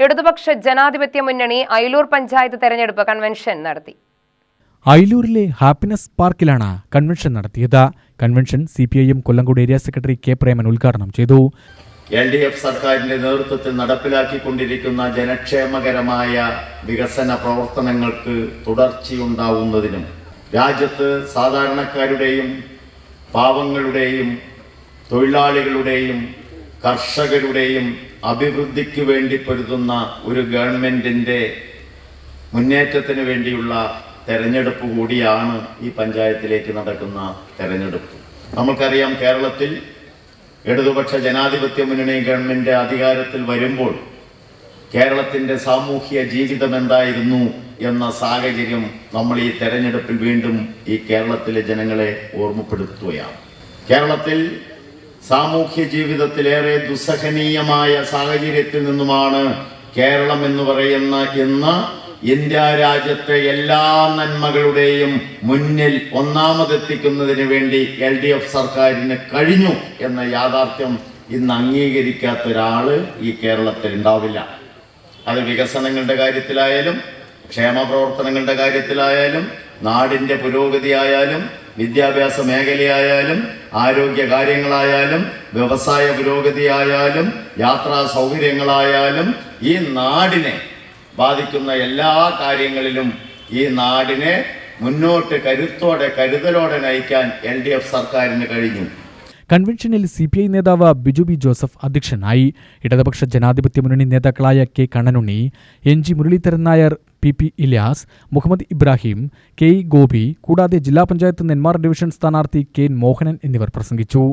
ഇടതുപക്ഷ ജനാധിപത്യ മുന്നണി അയിലൂർ പഞ്ചായത്ത് തെരഞ്ഞെടുപ്പ് കൺവെൻഷൻ നടത്തി. അയിലൂരിലെ ഹാപ്പിനെസ് പാർക്കിലാണ് കൺവെൻഷൻ നടത്തിയത്. Convention CPIM Kollengode area secretary K. Preman ഉദ്ഘാടനം ചെയ്തു. LDF സർക്കാരിന്റെ നേതൃത്വത്തിൽ നടപ്പിലാക്കിക്കൊണ്ടിരിക്കുന്ന ജനക്ഷേമകരമായ വികസന പ്രവർത്തനങ്ങൾക്ക് തുടർച്ചയുണ്ടാവുന്നതിനും രാജ്യത്ത് സാധാരണക്കാരുടെയും പാവങ്ങളുടെയും തൊഴിലാളികളുടെയും കർഷകരുടെയും അഭിവൃദ്ധിക്ക് വേണ്ടി പൊരുതുന്ന ഒരു ഗവൺമെന്റിന്റെ മുന്നേറ്റത്തിന് വേണ്ടിയുള്ള തെരഞ്ഞെടുപ്പ് കൂടിയാണ് ഈ പഞ്ചായത്തിലേക്ക് നടക്കുന്ന തെരഞ്ഞെടുപ്പ്. നമുക്കറിയാം, കേരളത്തിൽ ഇടതുപക്ഷ ജനാധിപത്യ മുന്നണി ഗവൺമെന്റ് അധികാരത്തിൽ വരുമ്പോൾ കേരളത്തിന്റെ സാമൂഹ്യ ജീവിതം എന്തായിരുന്നു എന്ന സാഹചര്യം നമ്മൾ ഈ തെരഞ്ഞെടുപ്പിൽ വീണ്ടും ഈ കേരളത്തിലെ ജനങ്ങളെ ഓർമ്മപ്പെടുത്തുകയാണ്. കേരളത്തിൽ സാമൂഹ്യ ജീവിതത്തിലേറെ ദുസ്സഹനീയമായ സാഹചര്യത്തിൽ നിന്നുമാണ് കേരളം എന്ന് പറയുന്ന ഇന്ന് ഇന്ത്യ രാജ്യത്തെ എല്ലാ നന്മകളുടെയും മുന്നിൽ ഒന്നാമതെത്തിക്കുന്നതിന് വേണ്ടി LDF സർക്കാരിന് കഴിഞ്ഞു എന്ന യാഥാർത്ഥ്യം ഇന്ന് അംഗീകരിക്കാത്ത ഒരാള് ഈ കേരളത്തിൽ ഉണ്ടാവില്ല. അത് വികസനങ്ങളുടെ കാര്യത്തിലായാലും ക്ഷേമ പ്രവർത്തനങ്ങളുടെ കാര്യത്തിലായാലും നാടിന്റെ പുരോഗതിയായാലും വിദ്യാഭ്യാസ മേഖലയായാലും ആരോഗ്യ കാര്യങ്ങളായാലും വ്യവസായ പുരോഗതിയായാലും യാത്രാ സൗകര്യങ്ങളായാലും ഈ നാടിനെ ബാധിക്കുന്ന എല്ലാ കാര്യങ്ങളിലും ഈ നാടിനെ മുന്നോട്ട് കരുതലോടെ നയിക്കാൻ LDF സർക്കാരിന് കഴിഞ്ഞു. കൺവെൻഷനിൽ CPI നേതാവ് ബിജു ബി ജോസഫ് അധ്യക്ഷനായി. ഇടതുപക്ഷ ജനാധിപത്യ മുന്നണി നേതാക്കളായ K. Kannanunni, NG Muraleedharan Nair, PP Ilyas, Muhammad Ibrahim, KE Gopi കൂടാതെ ജില്ലാ പഞ്ചായത്ത് നെന്മാറ ഡിവിഷൻ സ്ഥാനാർത്ഥി K. മോഹനൻ എന്നിവർ പ്രസംഗിച്ചു.